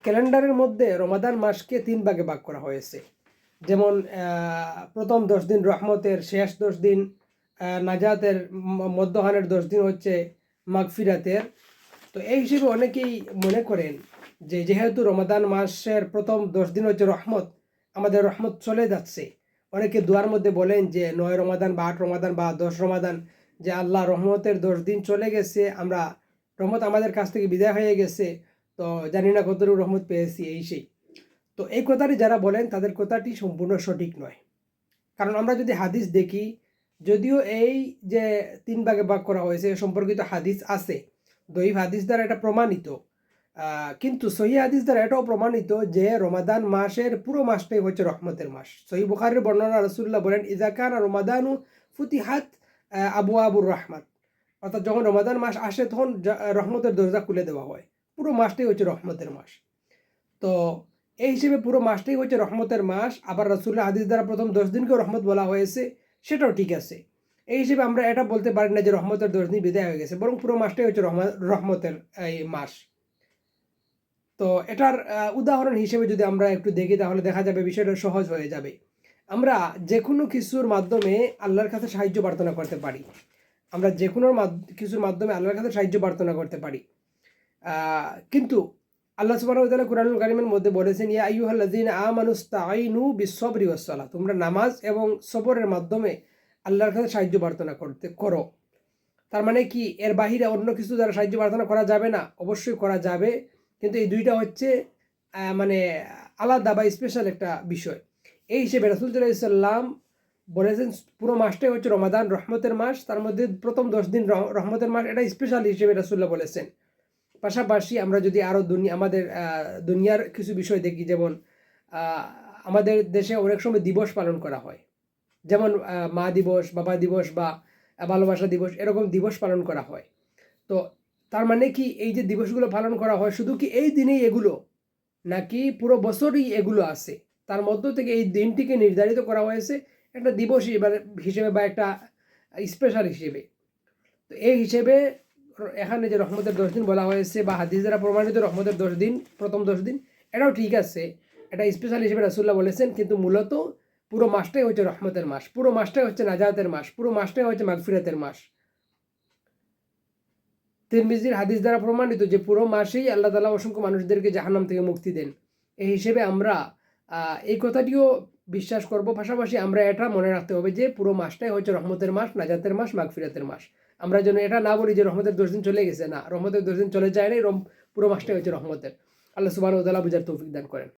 ক্যালেন্ডারের মধ্যে রমাদান মাসকে 3 ভাগে ভাগ করা হয়েছে। যেমন প্রথম 10 দিন রহমতের, শেষ 10 দিন নাজাতের, মধ্যখানের 10 দিন হচ্ছে মাগফিরাতের। তো এই হিসেবে অনেকেই মনে করেন যে যেহেতু রমাদান মাসের প্রথম 10 দিন হচ্ছে রহমত, আমাদের রহমত চলে যাচ্ছে। অনেকে দোয়ার মধ্যে বলেন যে 9 রমাদান বা 8 রমাদান বা 10 রমাদান, যে আল্লাহ রহমতের 10 দিন চলে গেছে, আমরা রহমত আমাদের কাছ থেকে বিদায় হয়ে গেছে, তো জানি না কতটুকু রহমত পেয়েছি এই সেই। তো এই কথাটি যারা বলেন তাদের কথাটি সম্পূর্ণ সঠিক নয়। কারণ আমরা যদি হাদিস দেখি, যদিও এই যে 3 ভাগে ভাগ করা হয়েছে সম্পর্কিত হাদিস আছে, দইফ হাদিস দ্বারা এটা প্রমাণিত, কিন্তু সহি হাদিস দ্বারা এটাও প্রমাণিত যে রমাদান মাসের পুরো মাসটাই হচ্ছে রহমতের মাস। সহি বুখারীর বর্ণনা, রাসূলুল্লাহ বলেন ইযা কানা রমাদানু ফুতিহাত আবওয়াবুর রাহমাত, অর্থাৎ যখন রমাদান মাস আসে তখন রহমতের দরজা খুলে দেওয়া হয়। পুরো মাসটাই হচ্ছে রহমতের মাস। তো এই হিসেবে পুরো মাসটাই হচ্ছে রহমতের মাস। আবার রাসূলুল্লাহ হাদিস দ্বারা প্রথম 10 দিনকেও রহমত বলা হয়েছে, সেটাও ঠিক আছে। এই হিসেবে আমরা এটা বলতে পারি না যে রহমতের 10 দিন বিদায় হয়ে গেছে, বরং পুরো মাসটাই হচ্ছে রহমতের এই মাস। তো এটার উদাহরণ হিসেবে যদি আমরা একটু দেখি, তাহলে দেখা যাবে বিষয়টা সহজ হয়ে যাবে। আমরা যে কোনো কিছুর মাধ্যমে আল্লাহর কাছে সাহায্য প্রার্থনা করতে পারি। আমরা যে কোনো কিছুর মাধ্যমে আল্লাহর কাছে সাহায্য প্রার্থনা করতে পারি, কিন্তু আল্লাহ সুবহানাহু ওয়া তাআলা কুরআনুল কারীমের মধ্যে বলেছেন, ইয়া আইয়ুহাল্লাযীনা আমানুস্তাঈনু বিস-সাবরি ওয়াস-সালাহ, তোমরা নামাজ এবং সবরের মাধ্যমে আল্লাহর কাছে সাহায্য প্রার্থনা করো। তার মানে কি এর বাহিরে অন্য কিছু দ্বারা সাহায্য প্রার্থনা করা যাবে না? অবশ্যই করা যাবে, কিন্তু এই দুইটা হচ্ছে মানে আলাদা বা স্পেশাল একটা বিষয়। এই হিসেবে রাসূল সাল্লাল্লাহু আলাইহি সাল্লাম বলেছেন পুরো মাসটাই হচ্ছে রমাদান রহমতের মাস, তার মধ্যে প্রথম 10 দিন রহমতের মাস, এটা স্পেশাল হিসেবে রাসূলুল্লাহ বলেছেন। পাশাপাশি আমরা যদি আরও আমাদের দুনিয়ার কিছু বিষয় দেখি, যেমন আমাদের দেশে অনেক সময় দিবস পালন করা হয়, যেমন মা দিবস, বাবা দিবস বা ভালোবাসা দিবস, এরকম দিবস পালন করা হয়। তো তার মানে কি এই যে দিবসগুলো পালন করা হয় শুধু কি এই দিনেই এগুলো, নাকি পুরো বছরই এগুলো আছে? তার মধ্য থেকে এই দিনটিকে নির্ধারিত করা হয়েছে একটা দিবস হিসেবে বা একটা স্পেশাল হিসেবে। তো এই হিসেবে এখানে যে রহমতের 10 দিন বলা হয়েছে বা হাদিস দ্বারা প্রমাণিত রহমতের 10 দিন, প্রথম 10 দিন, এটাও ঠিক আছে, এটা স্পেশাল হিসেবে রাসূলুল্লাহ বলেছেন, কিন্তু মূলত পুরো মাসটাই হচ্ছে রহমতের মাস, পুরো মাসটাই হচ্ছে নাজাতের মাস, পুরো মাসটাই হচ্ছে মাগফিরাতের মাস। তিরমিজির হাদিস দ্বারা প্রমাণিত যে পুরো মাসেই আল্লাহ তাআলা অসংখ্য মানুষদেরকে জাহান্নাম থেকে মুক্তি দেন। এই হিসেবে আমরা এই কথাটিও বিশ্বাস করব। পাশাপাশি আমরা এটা মনে রাখতে হবে যে পুরো মাসটাই হচ্ছে রহমতের মাস, নাজাতের মাস, মাগফিরাতের মাস। আমরা যেন এটা না বলি যে রহমতের 10 দিন চলে গেছে, না, রহমতের 10 দিন চলে যায় নাই, পুরো মাসটাই হচ্ছে রহমতের। আল্লাহ সুবহানাহু ওয়া তাআলা বুঝার তৌফিক দান করেন।